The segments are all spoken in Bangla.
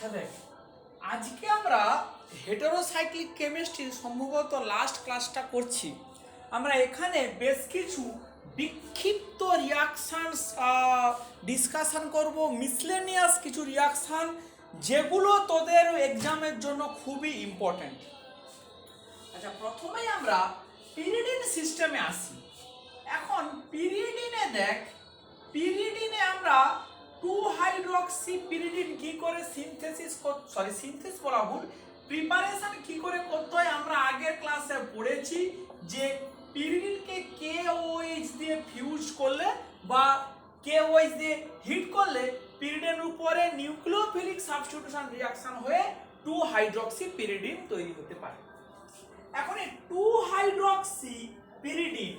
আচ্ছা দেখ, আজকে আমরা হেটেরোসাইক্লিক কেমিস্ট্রির সম্ভবত লাস্ট ক্লাসটা করছি। আমরা এখানে বেশ কিছু বিক্ষিপ্ত রিয়াকশানস ডিসকাশন করব, মিসলেনিয়াস কিছু রিয়াকশান যেগুলো তোদের এক্সামের জন্য খুবই ইম্পর্ট্যান্ট। আচ্ছা, প্রথমেই আমরা পিরিডিন সিস্টেমে আসি। এখন পিরিডিনে দেখ, পিরিডিনে আমরা 2 হাইড্রক্সি পিরিডিন কি করে সিনথেসিস বলা ভুল, প্রিপারেশন কি করে করতে হয় আমরা আগের ক্লাসে পড়েছি যে পিরিডিনকে KOH দিয়ে ফিউজ করলে বা KOH দিয়ে হিট করলে পিরিডিনের উপরে নিউক্লিওফিলিক সাবস্টিটিউশন রিঅ্যাকশন হয়ে 2 হাইড্রক্সি পিরিডিন তৈরি হতে পারে। এখন এই 2 হাইড্রক্সি পিরিডিন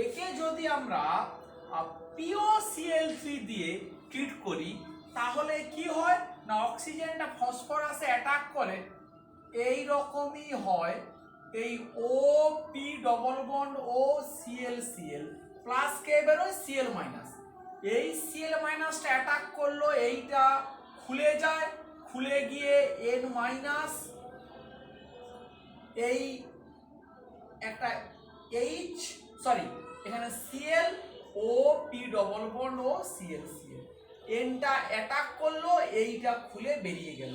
একে যদি আমরা POCl3 দিয়ে ট্রিট করি তাহলে কি হয় না, অক্সিজেনটা ফসফরাসে অ্যাটাক করে এই রকমই হয়। এই OP double bond OCl plus কে বেরোয় Cl মাইনাস, এই Cl মাইনাসটা অ্যাটাক করলো, এইটা খুলে যায়, খুলে গিয়ে N মাইনাস, এই একটা এখানে Cl OP double bond OCl এনটা অ্যাটাক করলো, এইটা খুলে বেরিয়ে গেল।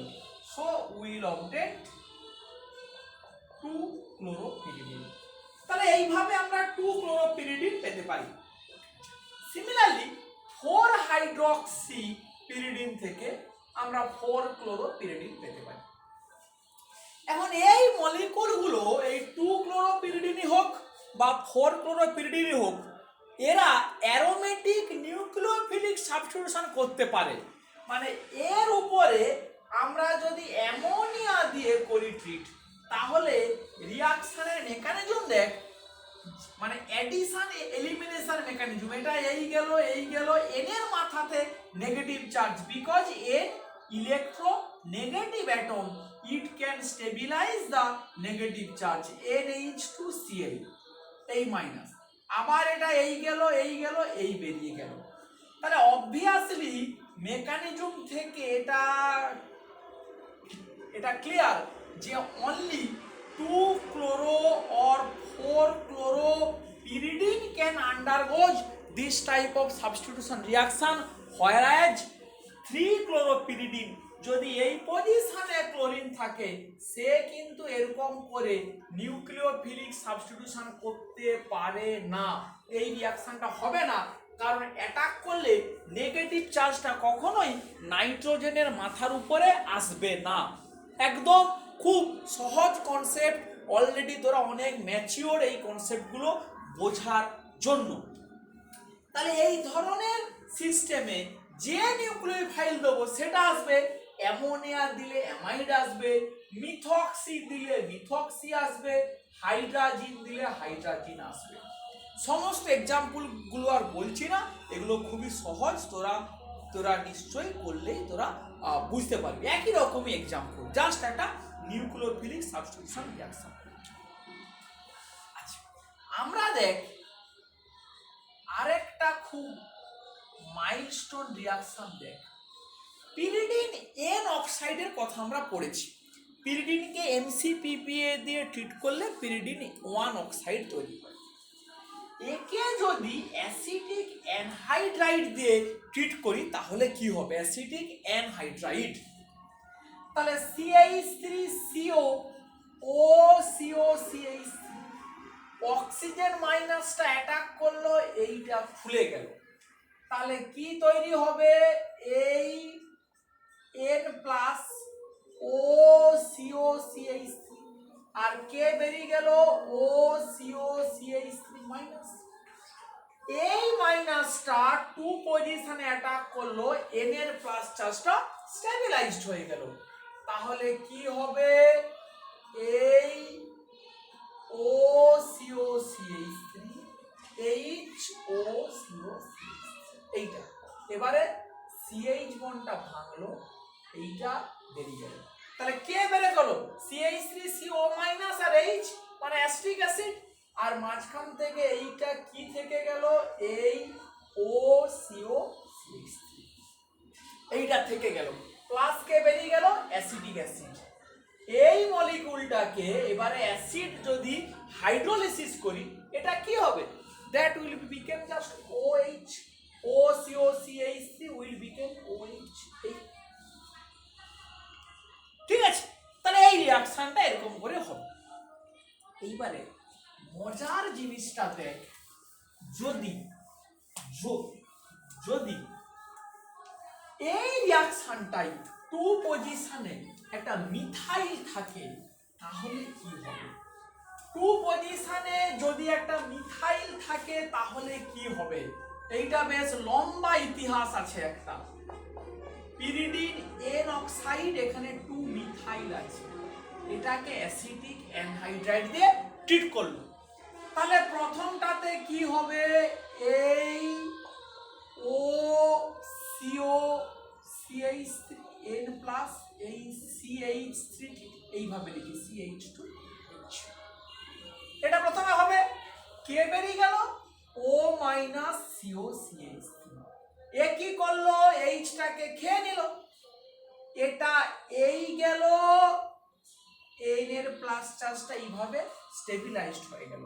সো উইল অবটেন 2-ক্লোরোপিরিডিন। তাহলে এইভাবে আমরা 2-ক্লোরোপিরিডিন পেতে পারি। সিমিলারলি 4 হাইড্রক্সি পিরিডিন থেকে আমরা 4-ক্লোরোপিরিডিন পেতে পারি। এখন এই মলিকুলগুলো এই 2-ক্লোরোপিরিডিনই হোক বা 4-ক্লোরোপিরিডিনই হোক, এরা অ্যারোমেটিক নিউক্লিওফিলিক সাবস্টিটিউশন করতে পারে। মানে এর উপরে আমরা যদি অ্যামোনিয়া দিয়ে করি ট্রিট, তাহলে রিঅ্যাকশনের মেকানিজম দেখ, মানে অ্যাডিশন এলিমিনেশন মেকানিজম, এটা এই গেল এন এর মাথাতে negative charge, because N electronegative atom, it can stabilize the negative charge NH2Cl এই মাইনাস, আবার এটা এই গেল এই বেরিয়ে গেল। তাহলে অবভিয়াসলি মেকানিজম থেকে এটা ক্লিয়ার যে only 2-chloro or 4-chloropyridine can undergo this type of substitution reaction, whereas 3-chloropyridine যদি এই পজিশনে ক্লোরিন থাকে সে কিন্তু এরকম করে নিউক্লিওফিলিক সাবস্টিটিউশন করতে পারে না, এই রিঅ্যাকশনটা হবে না, কারণ অ্যাটাক করলে নেগেটিভ চার্জটা কখনোই নাইট্রোজেনের মাথার উপরে আসবে না। একদম খুব সহজ কনসেপ্ট, অলরেডি তোরা অনেক ম্যাচিওর এই কনসেপ্টগুলো বোঝার জন্য। তাহলে এই ধরনের সিস্টেমে যে নিউক্লিওফাইল দেবো সেটা আসবে, অ্যামোনিয়া দিলে অ্যামাইড আসবে, মিথক্সি দিলে মিথক্সি আসবে, হাইড্রাজিন দিলে হাইড্রাজিন আসবে। সমস্ত এক্সাম্পলগুলো আর বলছি না, এগুলো খুবই সহজ, তোরা নিশ্চয়ই করলেই তোরা বুঝতে পারবি। একই রকমই এক্সাম্পল, জাস্ট একটা নিউক্লিওফিলিক সাবস্টিটিউশন রিঅ্যাকশন। আচ্ছা, আমরা দেখ আরেকটা খুব মাইলস্টোন রিঅ্যাকশন দেখ, পিরিডিন এন অক্সাইডের কথা আমরা পড়েছি। পিরিডিনকে MCPPA দিয়ে ট্রিট করলে পিরিডিন 1 অক্সাইড তৈরি হয়। একে যদি অ্যাসিটিক অ্যানহাইড্রাইড দিয়ে ট্রিট করি তাহলে কি হবে, অ্যাসিটিক অ্যানহাইড্রাইড, তাহলে CH3CO OCOCH3, অক্সিজেন মাইনাসটা অ্যাটাক করলো, এইটা খুলে গেল, তাহলে কি তৈরি হবে, এই N প্লাস OCOCH3 আর কে বেরিয়ে গেল OCOCH3 মাইনাস, এই মাইনাসটা 2 পজিশনে অ্যাটাক করলো, N এর প্লাস চার্জটা স্টেবিলাইজড হয়ে গেল, তাহলে কি হবে, এই OCOCH3 HOCOCH3 এইটা, এবারে CH বন্ডটা ভাঙলো, এইটা বেরিয়ে গেল, তাহলে কে বেরিয়ে গেল CH3CO মাইনাস আর H মানে অ্যাসিটিক অ্যাসিড, আর মাঝখান থেকে এইটা কি থেকে গেল, এই OCOCH3 এইটা থেকে গেল। প্লাস কে বেরিয়ে গেল অ্যাসিটিক অ্যাসিড। এই মলিকুলটাকে এবারে অ্যাসিড যদি হাইড্রোলিসিস করি এটা কি হবে? That will became just OH, OCOCH3 will became OH। ঠিক আছে, তাহলে এই রিঅ্যাকশনটা এরকম করে হবে। এইবারে মজার জিনিসটা দেখ, যদি যদি এই রিঅ্যাকশনটাই টু পজিশনে একটা মিথাইল থাকে তাহলে কি হবে? টু পজিশনে যদি একটা মিথাইল থাকে তাহলে কি হবে? এইটা বেশ লম্বা ইতিহাস আছে একটা। পিরিডিন এন অক্সাইড, এখানে টু মিথাইল আছে, এটাকে অ্যাসিটিক অ্যানহাইড্রাইড দিয়ে ট্রিট করলো। তাহলে প্রথমটাতে কি হবে? এই ও সিও CH3 N প্লাস এই CH3 এইভাবে লিখি CH2H, এটা প্রথমে হবে। কে বেরিয়ে গেল? O মাইনাস CO CH3, এ কি করলো? এইচটাকে খেয়ে নিল, এটা এই গেল, N এর প্লাস চার্জটা এইভাবে স্টেবিলাইজড হয়ে গেল।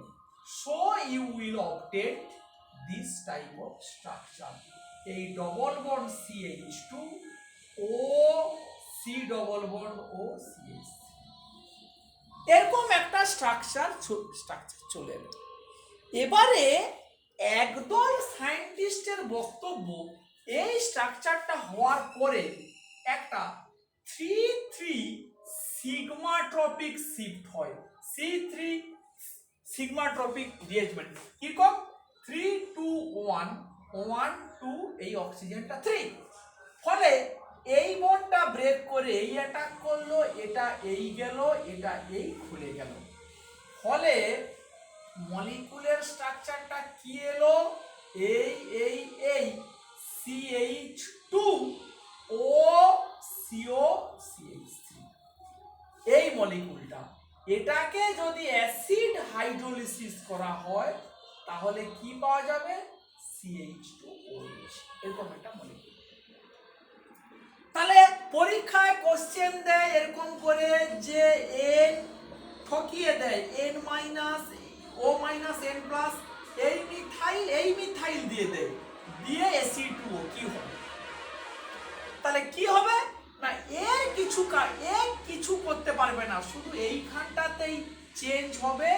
So you will obtain this type of structure, এই ডবল বন্ড CH2 ও C ডবল বন্ড ও CH3, এরকম একটা স্ট্রাকচার চলে এলো। এবারে একদল সায়েন্টিস্টের বক্তব্য, এই স্ট্রাকচারটা হওয়ার পরে একটা 3-3 সিগমাট্রপিক শিফট হয়, C3 সিগমাট্রপিক রিঅ্যারেঞ্জমেন্ট। কিরকম? 3-2-1 1-2, এই অক্সিজেনটা 3, ফলে এই বন্ডটা ব্রেক করে এই অ্যাটাক করলো, এটা এই গেল, এটা এই খুলে গেল, ফলে মলিকুলের স্ট্রাকচারটা কি এলো? এই CH2 ও CO CH3, এই মলিকুলটা, এটাকে যদি অ্যাসিড হাইড্রোলিসিস করা হয় তাহলে কি পাওয়া যাবে? CH2OH, এরকম একটা মলিকুল। তাহলে পরীক্ষায় কোশ্চেন দেয় এরকম করে যে N ঠকিয়ে দেয়, N minus O minus N plus এই মিথাইল দিয়ে দেয়, দিয়ে Ac2O, কি হবে? তাহলে কি হবে না, এর কিছু করতে পারবে না, শুধু এইখানটাতেই চেঞ্জ হবে,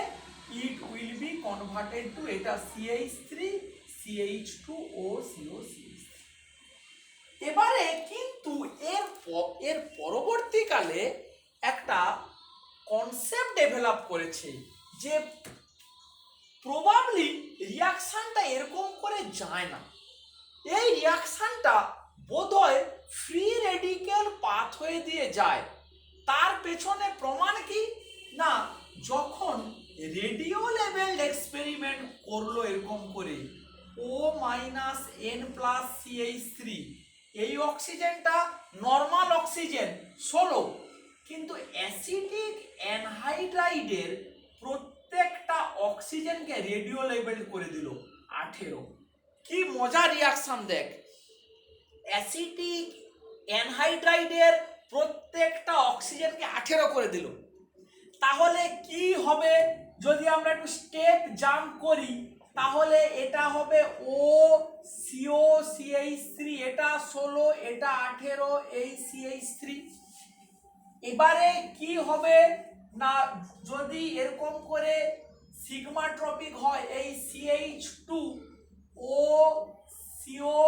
it will be converted to এটা CH3 CH2O CO CH3। এবারে কিন্তু এর পরবর্তীকালে একটা কনসেপ্ট ডেভেলপ করেছে যে প্রবাবলি রিঅ্যাকশনটা এরকম করে যায় না, এই রিঅ্যাকশনটা বোধহয় ফ্রি রেডিক্যাল পাথওয়ে দিয়ে যায়। তার পেছনে প্রমাণ কি না, যখন রেডিও লেভেল এক্সপেরিমেন্ট করলো এরকম করে O minus N plus CH3, এই অক্সিজেনটা নর্মাল অক্সিজেন 16, কিন্তু অ্যাসিটিক অ্যানহাইড্রাইডের প্রত্যেকটা অক্সিজেনকে রেডিও লেভেল করে দিল 18। কি মজার রিঅ্যাকশন দেখ, অ্যাসিটিক অ্যানহাইড্রাইডের প্রত্যেকটা অক্সিজেনকে 18 করে দিল। তাহলে কি হবে যদি আমরা একটু স্টেপ জাম্প করি? তাহলে এটা হবে O CO CH3, এটা 16, এটা 18, এই CH3। এবারে কি হবে না, যদি এরকম করে সিগমাট্রপিক হয়, এই CH2 O CO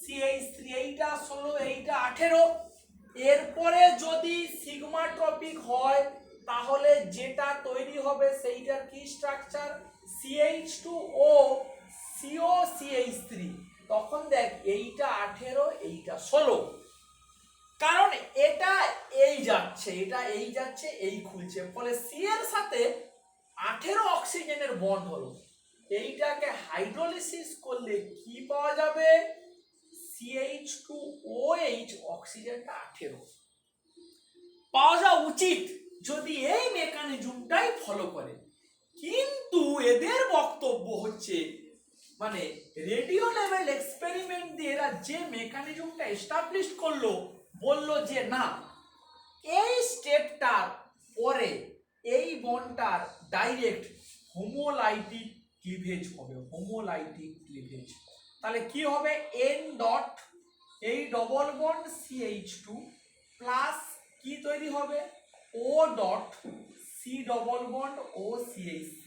CH3, এইটা 16, এইটা 18, এরপরে যদি সিগমাট্রপিক হয় তাহলে যেটা তৈরি হবে সেইটার কি স্ট্রাকচার? CH2O CO CH3, তখন দেখ এইটা 18, এইটা 16, কারণ এটা এই যাচ্ছে, এটা এই যাচ্ছে, এই খুলছে, ফলে C এর সাথে 18 অক্সিজেনের বন্ড হলো। এইটাকে হাইড্রোলিসিস করলে কি পাওয়া যাবে? CH2OH, অক্সিজেনটা 18 পাওয়া যাওয়া উচিত যদি এই মেকানিজমটাই ফলো করে। কিন্তু এদের বক্তব্য হচ্ছে, মানে রেডিও লেভেল এক্সপেরিমেন্ট দিয়ে এরা যে মেকানিজমটা এস্টাবলিশ করলো বললো যে না, এই স্টেপটার পরে এই বন্ডটার ডাইরেক্ট হোমোলাইটিক ক্লিভেজ হবে, হোমোলাইটিক ক্লিভেজ। তাহলে কি হবে, এন ডট এই ডবল বন্ড CH2 প্লাস কি তৈরি হবে, O dot C double bond ও CH3,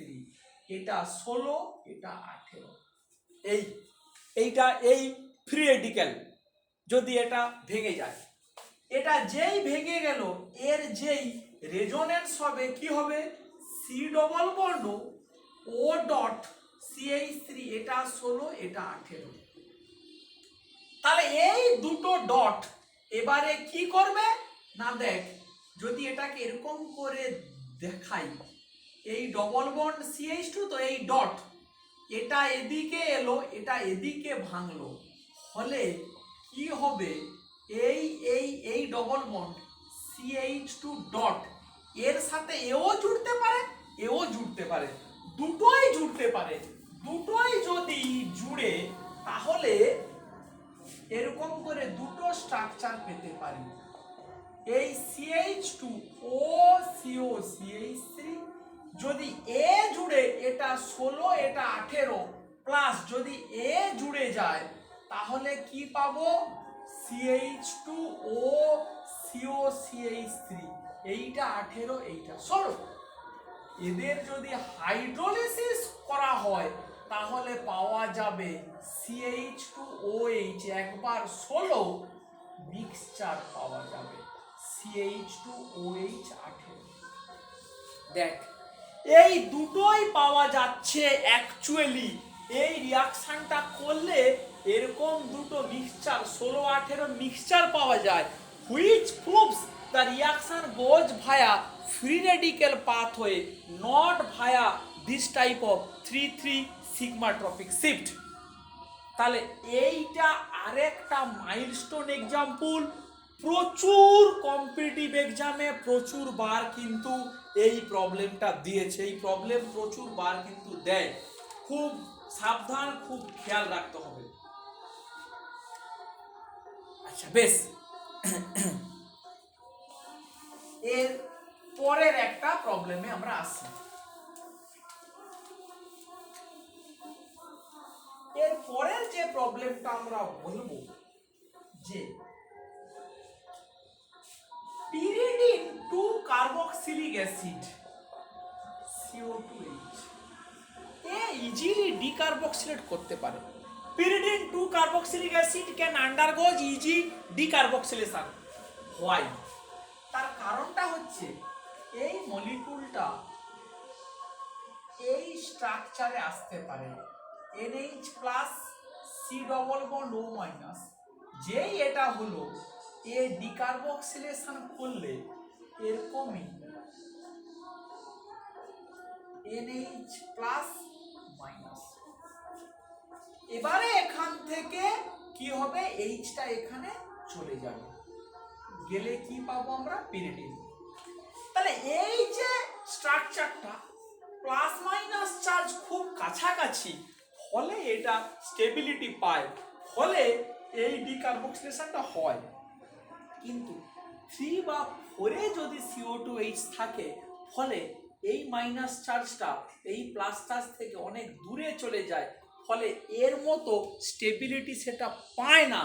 এটা 16 এটা 18। এইটা এই ফ্রি রেডিক্যাল যদি এটা ভেঙে যায়, এটা যেই ভেঙে গেল এর যেই রেজোনেন্স হবে কি হবে, সি ডবল বন্ড ও ডট CH3, এটা 16 এটা 18। তাহলে এই দুটো ডট এবারে কি করবে না, দেখ যদি এটাকে এরকম করে দেখাই, এই ডবল বন্ড CH2 তো এই ডট এটা এদিকে এলো এটা এদিকে ভাঙলো, ফলে কি হবে, এই এই এই ডবল বন্ড CH2 ডট এর সাথে এও জুড়তে পারে এও জুড়তে পারে, দুটোই জুড়তে পারে। দুটোই যদি জুড়ে তাহলে এরকম করে দুটো স্ট্রাকচার পেতে পারি, এই CH2 ও CO CH3 যদি এ জুড়ে এটা 16 এটা 18 প্লাস যদি এ জুড়ে যায় তাহলে কি পাবো, CH2 ও CO CH3, এইটা 18 এইটা 16। এদের যদি হাইড্রোলিসিস করা হয় তাহলে পাওয়া যাবে CH2OH একবার 16 মিক্সচার পাওয়া যাবে CH2OH 18। দেখ এই দুটোই পাওয়া যাচ্ছে অ্যাকচুয়ালি, এই রিয়াকশনটা করলে এরকম দুটো মিক্সচার 16 18 মিক্সচার পাওয়া যায়, which proves the reaction goes via free radical pathway not via this type of 3,3 sigma tropic shift। তাহলে এইটা আরেকটা মাইলস্টোন এক্সাম্পল, প্রচুর কম্পিটিটিভ এক্সামে প্রচুর বার কিন্তু এই প্রবলেমটা দিয়েছে, এই প্রবলেম প্রচুর বার কিন্তু দেয়, খুব সাবধান খুব খেয়াল রাখতে হবে। আচ্ছা বেশ, এর পরের একটা প্রবলেমে আমরা আসি। এর পরের যে প্রবলেমটা আমরা বলবো যে pyridine 2 carboxylic acid CO2H এ ইজিলি ডিকার্বক্সিলেট করতে পারে। pyridine 2 carboxylic acid can undergo easy decarboxylation। why? তার কারণটা হচ্ছে এই মলিকুলটা এই স্ট্রাকচারে আসতে পারে NH plus C double bond O minus, যেই এটা হলো এ ডিকার্বক্সিলেশন করলে এরকমই NH প্লাস মাইনাস, এবারে এখান থেকে কি হবে, এইচটা এখানে চলে যাবে, গেলে কি পাবো আমরা, pyridine। তাহলে এই যে স্ট্রাকচারটা প্লাস মাইনাস চার্জ খুব কাছাকাছি, ফলে এটা স্টেবিলিটি পায়, ফলে এই ডিকার্বক্সিলেশনটা হয়। কিন্তু 3 বা 4 এ যদি CO2H থাকে, ফলে এই মাইনাস চার্জটা এই প্লাস চার্জ থেকে অনেক দূরে চলে যায়, ফলে এর মতো স্টেবিলিটি সেটা পায় না।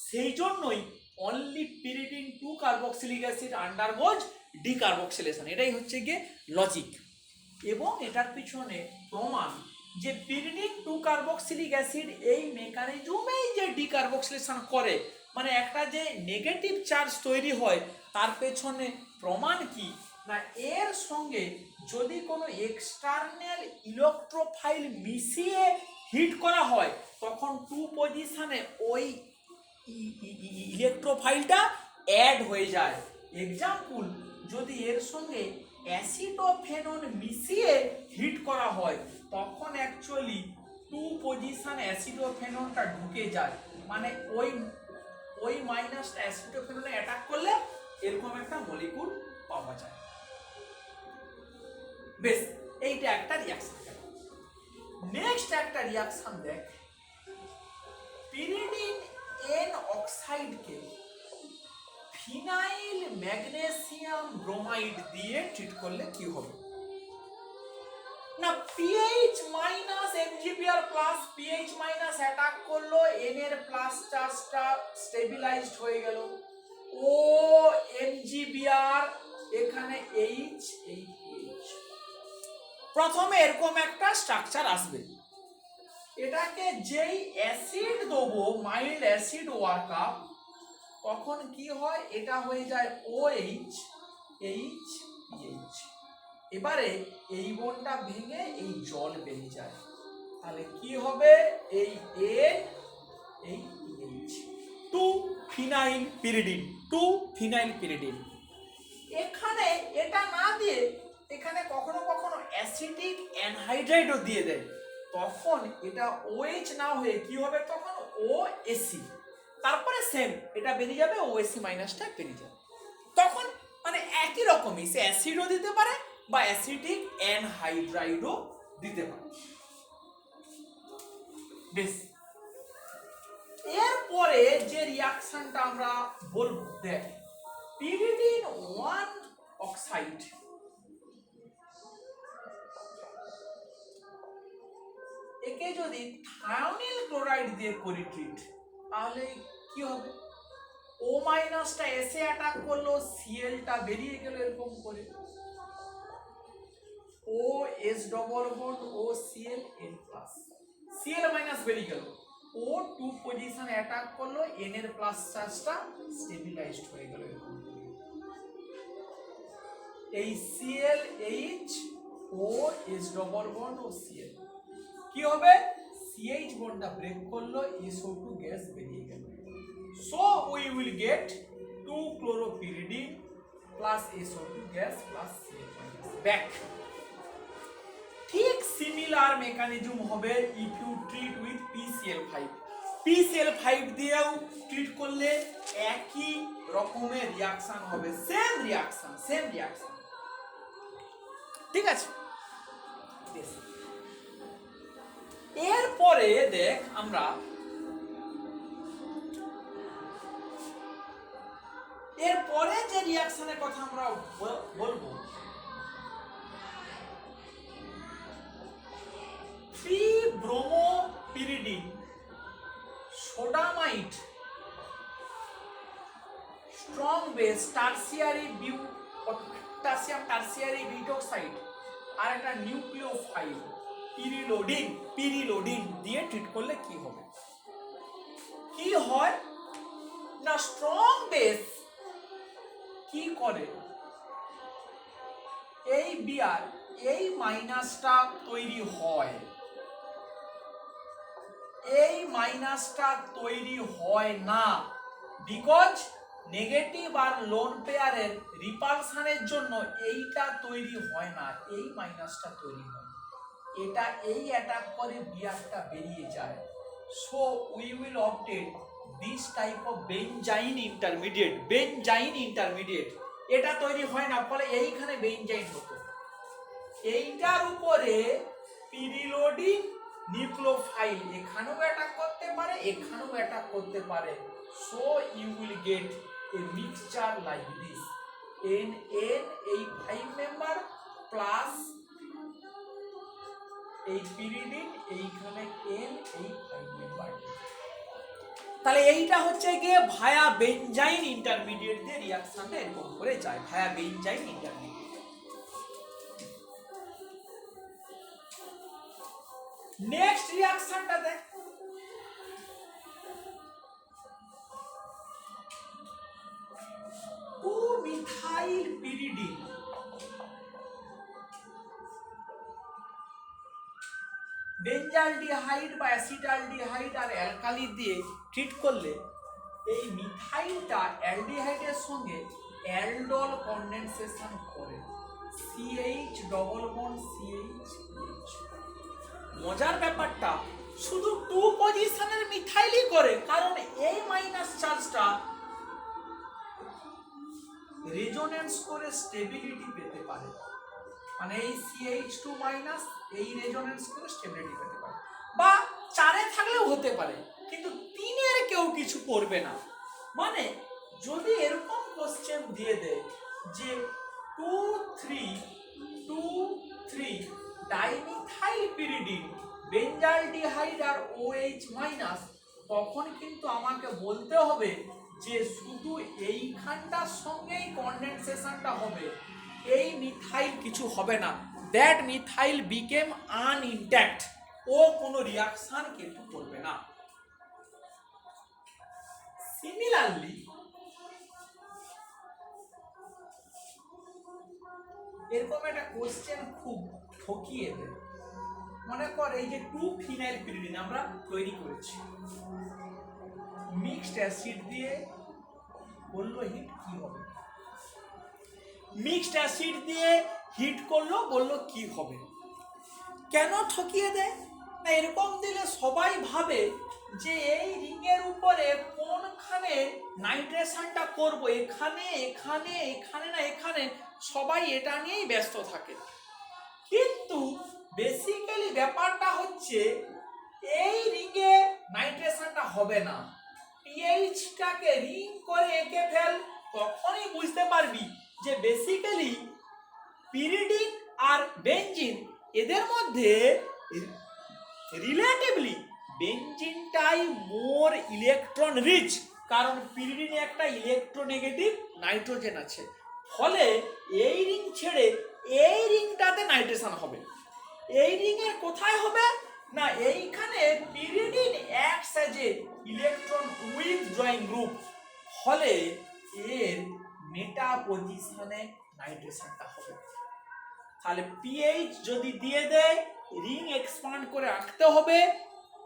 সেই জন্যই only pyridine 2 carboxylic acid আন্ডারগোজ decarboxylation, এটাই হচ্ছে গিয়ে লজিক। এবং এটার পিছনে প্রমাণ যে pyridine 2 carboxylic acid এই মেকানিজমেই যে ডিকার্বক্সিলেশন করে, মানে একটা যে নেগেটিভ চার্জ তৈরি হয় তার পেছনে প্রমাণ কি না, এর সঙ্গে যদি কোনো এক্সটার্নাল ইলেকট্রোফাইল মিশিয়ে হিট করা হয় তখন 2 পজিশনে ওই ইলেকট্রোফাইলটা অ্যাড হয়ে যায়। এক্সাম্পল, যদি এর সঙ্গে অ্যাসিডোফেনন মিশিয়ে হিট করা হয় তখন অ্যাকচুয়ালি 2 পজিশন অ্যাসিডোফেননটা ঢুকে যায়, মানে ওই মাইনাসটা অ্যাসিডোফেননে অ্যাটাক করলে এরকম একটা মলিকুল পাওয়া যায়। বেশ, এইটা একটা রিঅ্যাকশন। নেক্সট একটা রিঅ্যাকশন দেখ, pyridine N অক্সাইডকে ফিনাইল ম্যাগনেসিয়াম ব্রোমাইড দিয়ে ট্রিট করলে কি হবে না Ph minus MgBr plus Ph minus attack করলো এন এর প্লাস চার্জটা স্টেবিলাইজড হয়ে গেল ও এমজিবিআর এখানে এইচ এই পিএইচ প্রথমে এরকম একটা স্ট্রাকচার আসবে এটাকে যেই অ্যাসিড দেবো মাইল্ড অ্যাসিড ওয়ার্কআপ তখন কি হয় এটা হয়ে যায় OH এইচ এইচ এবারে এই বনটা ভেঙে এই জল বেরিয়ে যায় তাহলে কি হবে এই N এই এইচ 2 ফিনাইল পিরিডিন এখানে এটা না দিয়ে এখানে কখনো কখনো অ্যাসিডিক অ্যানহাইড্রাইডও দিয়ে দেয় তখন এটা OH না হয়ে কি হবে তখন OAC তারপরে সেম এটা বেরিয়ে যাবে OAC মাইনাসটা বেরিয়ে যাবে তখন মানে একই রকমই সে অ্যাসিডও দিতে পারে বা অ্যাসিডিক অ্যানহাইড্রাইডও দিতে পারে বেশ এরপরে যে রিঅ্যাকশনটা আমরা বলবো দেখ পিরিডিন 1 অক্সাইড একে যদি থায়োনিল ক্লোরাইড দিয়ে করি ট্রিট তাহলে কি হবে ও মাইনাসটা এসে অ্যাটাক করলো সিএলটা বেরিয়ে গেল এরকম করে O S double bond O Cl N plus Cl minus বেরিয়ে গেল ও 2 পজিশন অ্যাটাক করলো এন এর প্লাস চার্জটা স্টেবিলাইজড হয়ে গেল এরকম এই Cl H O S double bond O Cl কি হবে সিএইচ বন্ডটা ব্রেক করলো SO2 গ্যাস বেরিয়ে গেল so we will get 2 chloropiridine plus SO2 gas plus CL back ঠিক সিমিলার মেকানিজম হবে if you treat with PCl5 দিয়েও ট্রিট করলে একই রকমের রিঅ্যাকশন হবে সেম রিঅ্যাকশন ঠিক আছে এরপরে দেখ আমরা এরপরে যে রিঅ্যাকশনের কথা আমরা বলবো bromopyridine sodamide strong base tertiary potassium tertiary butoxide আর একটা নিউক্লিওফাইল পিরিলোডিন দিয়ে ট্রিট করলে কি হবে কি হয় না স্ট্রং বেস কি করে এই বিআর এই মাইনাসটা তৈরি হয় এই মাইনাসটা তৈরি হয় না বিকজ নেগেটিভ আর লোন পেয়ারের রিপালশনের জন্য এইটা তৈরি হয় না এই মাইনাসটা তৈরি হয় এটা এই অ্যাটাক করে বিআরটা বেরিয়ে যায় so we will obtain this type of benzyne intermediate এটা তৈরি হয় না ফলে এইখানে বেনজাইন হতো এইটার উপরে পিরিলোডিন নিউক্লিওফাইল এখানেও অ্যাটাক করতে পারে এখানেও অ্যাটাক করতে পারে so you will get a mixture like this N এই 5 মেম্বার প্লাস এই পিরিডিন এইখানে এন এই 5 মেম্বার তাহলে এইটা হচ্ছে গিয়ে ভায়া বেনজাইন ইন্টারমিডিয়েট দিয়ে রিঅ্যাকশনটা এরকম করে যায় ভায়া বেনজাইন ইন্টারমিডিয়েট নেক্সট রিঅ্যাকশনটা দেখ টু মিথাইল পিরিডিন বেঞ্জালডিহাইড বা অ্যাসিটালডিহাইড আর অ্যালকালি দিয়ে ট্রিট করলে এই মিথাইলটা অ্যালডিহাইডের সঙ্গে অ্যালডল কনডেনসেশন করে CH ডবল বন্ড CH মজার ব্যাপারটা শুধু 2 পজিশনের মিথাইলই করে কারণ এই মাইনাস চার্জটা রেজোনেন্স করে স্টেবিলিটি পেতে পারে মানে এই CH2 মাইনাস এই রেজোনেন্স করে স্টেবিলিটি পেতে পারে বা 4 এ থাকলেও হতে পারে কিন্তু 3 এর কেউ কিছু করবে না মানে যদি এরকম কোশ্চেন দিয়ে দেয় যে 2,3 ডাইমিথাইল পিরিডিন বেঞ্জালডিহাইড আর OH মাইনাস, তখন কিন্তু আমাকে বলতে হবে যে শুধু এইখানটার সঙ্গেই কনডেনসেশনটা হবে, এই মিথাইল কিছু হবে না, দ্যাট মিথাইল বিকেম আনইনট্যাক্ট, ও কোনো রিয়াকশন কিন্তু করবে না। সিমিলারলি এরকম একটা কোশ্চেন খুব ঠকিয়ে দেয়। মনে কর এই যে 2-ফিনাইল পিরিডিন আমরা তৈরি করেছি, মিক্সড অ্যাসিড দিয়ে বললো হিট কি হবে, মিক্সড অ্যাসিড দিয়ে হিট করলো বললো কি হবে। কেন ঠকিয়ে দেয় না, এরকম দিলে সবাই ভাবে যে এই রিংয়ের উপরে কোনখানে নাইট্রেশনটা করব, এখানে এখানে এখানে না এখানে, সবাই এটা নিয়েই ব্যস্ত থাকে। কিন্তু বেসিক্যালি ব্যাপারটা হচ্ছে এই রিংয়ে নাইট্রেশনটা হবে না, পিএইচটাকে রিং করে এঁকে ফেল, তখনই বুঝতে পারবি যে বেসিক্যালি পিরিডিন আর বেনজিন এদের মধ্যে রিলেটিভলি বেনজিনটাই মোর ইলেকট্রন রিচ, কারণ পিরিডিনে একটা ইলেকট্রোনেগেটিভ নাইট্রোজেন আছে, ফলে এই রিং ছেড়ে এই রিংটাতে নাইট্রেশন হবে। এই রিংয়ের কোথায় হবে না, এইখানে pyridine acts as a electron withdrawing group, ফলে এর মেটা পজিশনে নাইট্রেশনটা হবে। তাহলে পিএইচ যদি দিয়ে দেয়, রিং এক্সপান্ড করে আঁকতে হবে,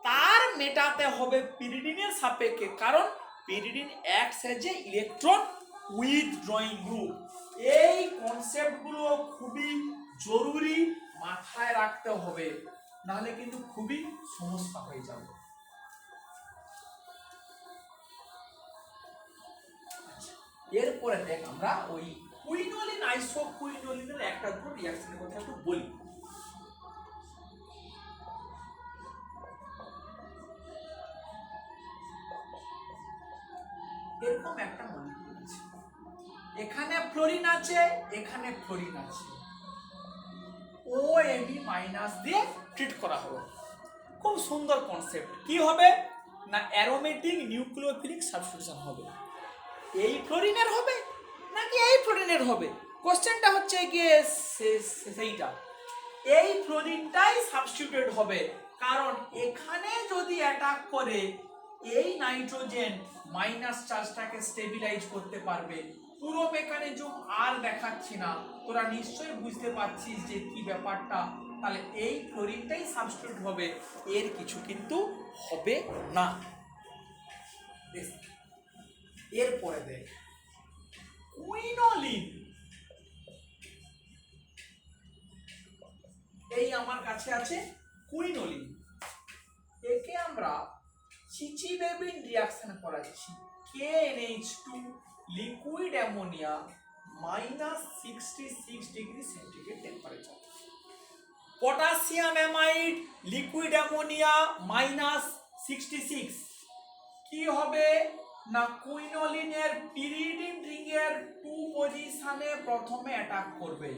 তার মেটাতে হবে পিরিডিনের সাপেক্ষে, কারণ pyridine acts as a electron withdrawing group. এই কনসেপ্টগুলো খুবই জরুরি, মাথায় রাখতে হবে, নাহলে কিন্তু খুবই সমস্যা হয়ে যাবে। এরপরে দেখ আমরা ওই কুইনোলিন আইসোকুইনোলিনের একটা দুটো রিঅ্যাকশনের কথা একটু বলি। এরকম একটা মলিকিউল আছে, এখানে ফ্লোরিন আছে, এখানে ফ্লোরিন আছে, OMe মাইনাস দিয়ে ট্রিট করা হবে। খুব সুন্দর কনসেপ্ট। কি হবে না, অ্যারোমেটিক নিউক্লিওফিলিক সাবস্টিটিউশন হবে। এই ফ্লোরিনের হবে নাকি এই ফ্লোরিনের হবে, কোশ্চেনটা হচ্ছে গিয়ে সেইটা। এই ফ্লোরিনটাই সাবস্টিটিউটেড হবে, কারণ এখানে যদি অ্যাটাক করে এই নাইট্রোজেন মাইনাস চার্জটাকে স্টেবিলাইজ করতে পারবে। পুরো মেকানিজম আর দেখাচ্ছি না, তোরা নিশ্চয়ই বুঝতে পারছিস যে কি ব্যাপারটা। তাহলে এই ফ্লোরিনটাই সাবস্টিটিউট হবে, এর কিছু কিন্তু হবে না। এরপরে দেখ কুইনোলিন, এই আমার কাছে আছে কুইনোলিন, একে আমরা চিচিবেবিন রিঅ্যাকশন করাচ্ছি। KNH2 liquid ammonia -66 degree centigrade temperature, potassium amide liquid ammonia -66, কি হবে না কুইনোলিনের পিরিডিন রিংয়ের 2 পজিশনে প্রথমে অ্যাটাক করবে,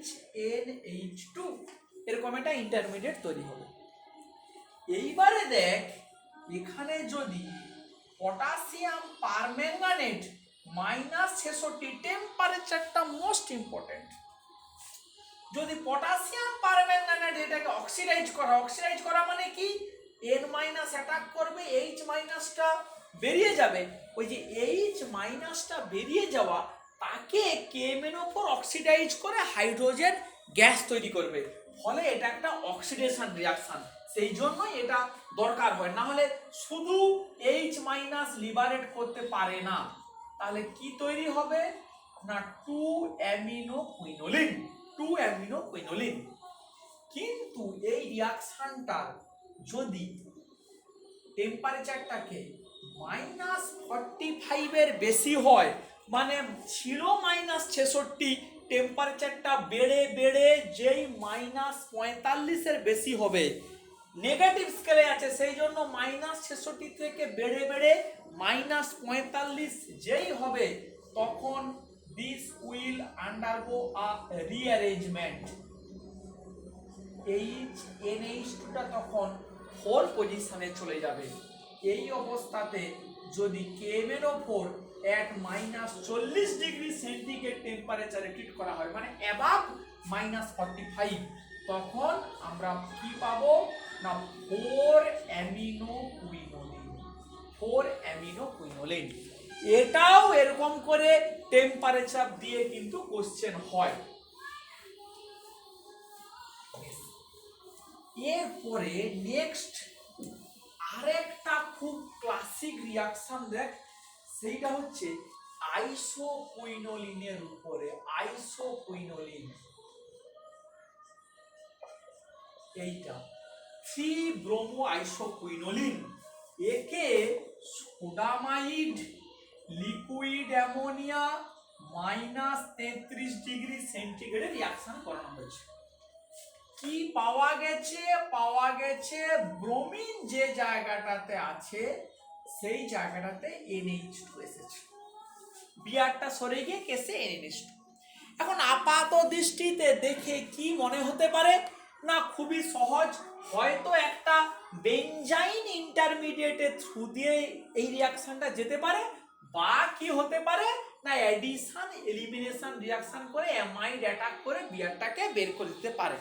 HNH2, এরকম একটা ইন্টারমিডিয়েট তৈরি হবে। এইবারে দেখ এখানে যদি পটাশিয়াম পারম্যাঙ্গানেট -66, টেম্পারেচারটা মোস্ট ইম্পর্টেন্ট, যদি পটাশিয়াম পারম্যাঙ্গানেট এটাকে অক্সিডাইজ করা মানে কি, N- অ্যাটাক করবে, H- বেরিয়ে যাবে, ওই যে H- বেরিয়ে যাওয়া তাকে KMnO4 অক্সিডাইজ করে হাইড্রোজেন গ্যাস তৈরি করবে, ফলে এটা একটা অক্সিডেশন রিঅ্যাকশন, সেই জন্যই এটা দরকার হয়, না হলে শুধু H- লিবারেট করতে পারে না। তাহলে কি তৈরি হবে না 2-অ্যামিনোকুইনোলিন। কিন্তু এই রিঅ্যাকশনটা যদি টেম্পারেচারটাকে -45 এর বেশি হয়, মানে ছিল -66, টেম্পারেচারটা বেড়ে বেড়ে যেই -45 এর বেশি হবে, নেগেটিভ স্কেলে আছে, সেই জন্য -66 থেকে বেড়ে বেড়ে -45 যেই হবে তখন this will undergo a rearrangement. NH2টা তখন 4 পজিশনে চলে যাবে। এই অবস্থাতে যদি KMnO4 at -40 ডিগ্রি সেন্টিগ্রেড টেম্পারেচারে ট্রিট করা হয়, মানে অ্যাবাভ -45, তখন আমরা কি পাবো না 4 অ্যামিনো কুইনোলিন। এটাও এরকম করে টেম্পারেচার দিয়ে কিন্তু কোশ্চেন হয়। এরপরে নেক্সট আরেকটা খুব ক্লাসিক রিয়াকশন দেখ, সেইটা হচ্ছে আইসোকুইনোলিনের উপরে। আইসোকুইনোলিন এইটা 3 ব্রোমো আইসোকুইনোলিন, একে sodamide liquid ammonia -33 degree সেন্টিগ্রেডে reaction করানো হয়েছে। কি পাওয়া গেছে? পাওয়া গেছে ব্রোমিন যে জায়গাটাতে আছে সেই জায়গাটাতে NH2 এসেছে, বিআরটা সরে গিয়ে কেসে NH2। এখন আপাত দৃষ্টিতে দেখে কি মনে হতে পারে না খুবই সহজ, হয়তো একটা বেনজাইন ইন্টারমিডিয়েটের থ্রু দিয়ে এই রিয়াকশনটা যেতে পারে, বা কি হতে পারে না অ্যাডিশন এলিমিনেশন রিয়াকশন করে অ্যামাইড অ্যাটাক করে বিআরটাকে বের করে দিতে পারে।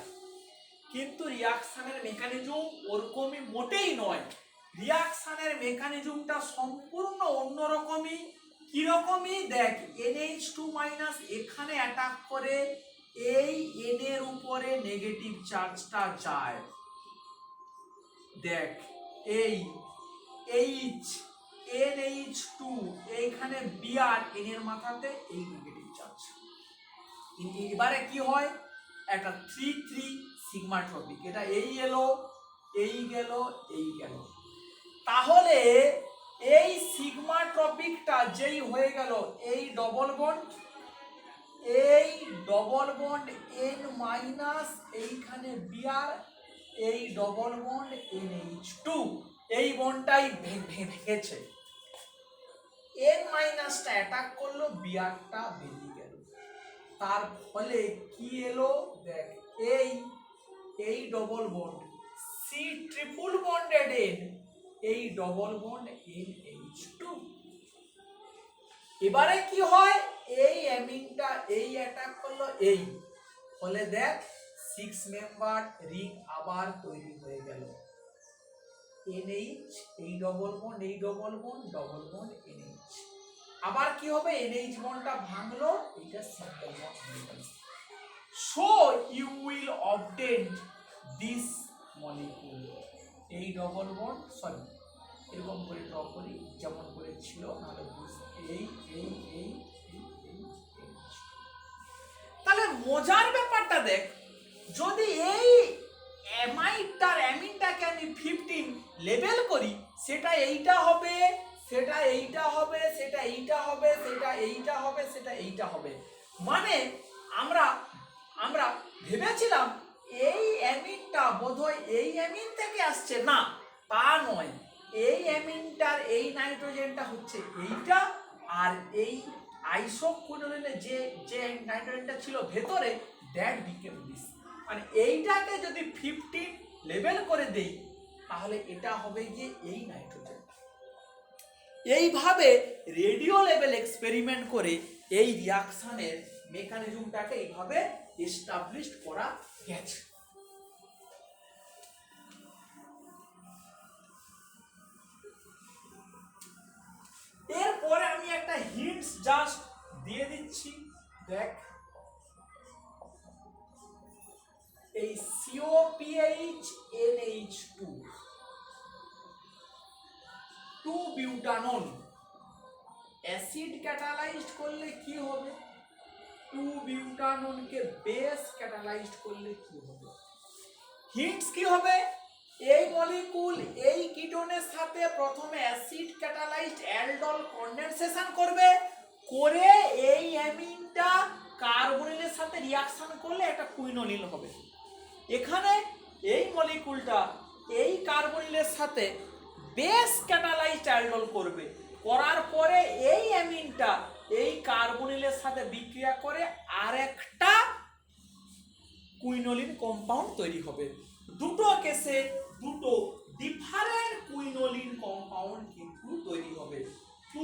কিন্তু রিয়াকশনের মেকানিজম ওরকমই মোটেই নয়। রিয়াকশনের মেকানিজমটা সম্পূর্ণ অন্যরকমই। কিরকমই দেখ, NH2- এখানে অ্যাটাক করে এই N এর উপরে নেগেটিভ চার্জটা যায়। দেখ এই NH2 এইখানে Br N এর মাথাতে এই নেগেটিভ চার্জ। এবারে কি হয়, একটা 3-3 সিগমা ট্রপিক, এটা এই এলো এই গেল এই গেল। তাহলে এই সিগমা ট্রপিকটা যেই হয়ে গেল এই ডবল বন্ড N- এইখানে Br, এই ডবল বন্ড NH2, এই বন্ডটাই ভেঙেছে। N- টা অ্যাটাক করলো, Brটা বেরিয়ে গেল। তার ফলে কি এলো দেখ, এই double bond C triple bonded N, এই ডবল বন্ড NH2। এবারে কি হয়, এই অ্যামিনটা এই অ্যাটাক করলো এই, ফলে দেখ 6 মেম্বার রিং আবার তৈরি হয়ে গেল। NH, এই double bond double bond NH। আবার কি হবে, NH বন্ডটা ভাঙলো, এটা সিঙ্গেল বন্ড হয়ে গেল। So you will obtain this molecule, এই ডবল বন্ড সরি এরকম করে ড্র করি যেমন করে ছিল, নাহলে এই এই এই তাহলে মজার ব্যাপারটা দেখ, যদি এই অ্যামিনটাকে আমি 15 লেবেল করি, সেটা এইটা হবে, সেটা এইটা হবে, সেটা এইটা হবে, সেটা এইটা হবে, সেটা এইটা হবে। মানে আমরা ভেবেছিলাম এই অ্যামিনটা বোধহয় এই অ্যামিন থেকে আসছে, না তা নয়, এই অ্যামিনটার এই নাইট্রোজেনটা হচ্ছে এইটা, আর এই আইসোকুইনোলিনে যে নাইট্রোজেনটা ছিল ভেতরে দ্যাট বিকেম দিস। মানে এইটাকে যদি 15 লেবেল করে দেই তাহলে এটা হবে গিয়ে এই নাইট্রোজেন। এইভাবে রেডিও লেভেল এক্সপেরিমেন্ট করে এই রিয়াকশনের মেকানিজমটাকে এইভাবে এস্টাবলিশ করা গেছে। এরপরে আমি একটা হিন্টস জাস্ট দিয়ে দিচ্ছি, দেখ এই COPH NH2 2-বিউটানল অ্যাসিড ক্যাটালাইজড করলে কি হবে, 2-বিউটানলকে বেস ক্যাটালাইজড করলে কি হবে। হিন্টস কি হবে, এই মলিকুল এই কিটোনের সাথে প্রথমে অ্যাসিড ক্যাটালাইজড অ্যালডল কনডেনসেশন করবে, করে এই অ্যামিনটা কার্বনিলের সাথে রিয়াকশন করলে একটা কুইনোলিন হবে। এখানে এই মলিকুলটা এই কার্বনিলের সাথে বেশ ক্যাটালাইজড অ্যালডোল করবে, করার পরে এই অ্যামিনটা এই কার্বনিলের সাথে বিক্রিয়া করে আরেকটা কুইনোলিন কম্পাউন্ড তৈরি হবে। দুটো কেসে দুটো ডিফারেন্ট কুইনোলিন কম্পাউন্ড কিন্তু তৈরি হবে, টু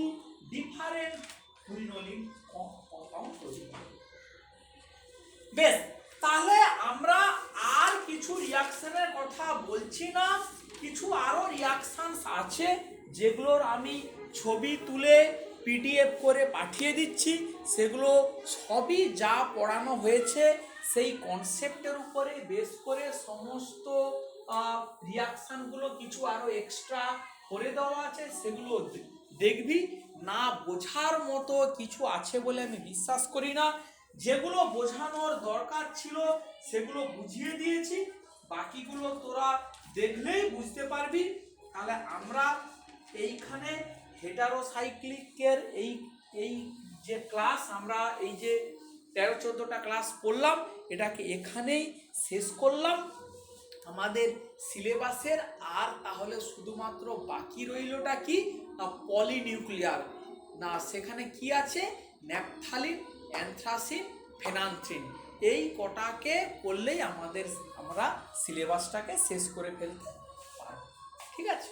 ডিফারেন্ট কুইনোলিন কম্পাউন্ড তৈরি হবে। বেশ, তাহলে আমরা আর কিছু রিয়াকশনের কথা বলছি না, কিছু আরো রিয়াকশন আছে যেগুলোর আমি ছবি তুলে পিডিএফ করে পাঠিয়ে দিচ্ছি, সেগুলো সবই যা পড়ানো হয়েছে সেই কনসেপ্টের উপরে বেস করে সমস্ত রিয়াকশনগুলো কিছু আরো এক্সট্রা করে দেওয়া আছে, সেগুলো দেখবি। না বোঝার মতো কিছু আছে বলে আমি বিশ্বাস করি না, যেগুলো বোঝানোর দরকার ছিল সেগুলো বুঝিয়ে দিয়েছি, বাকিগুলো তোরা দেখলেই বুঝতে পারবি। তাহলে আমরা এইখানে হেটারোসাইক্লিকের এই যে ক্লাস আমরা এই যে 13-14টা ক্লাস পড়লাম, এটাকে এখানেই শেষ করলাম আমাদের সিলেবাসের। আর তাহলে শুধুমাত্র বাকি রইলটা কি না পলিনিউক্লিয়ার, না সেখানে কি আছে ন্যাপথালিন, অ্যানথ্রাসিন, ফেনান্থ্রিন, এই কটাকে করলেই আমরা সিলেবাসটাকে শেষ করে ফেলতে পারবো। ঠিক আছে।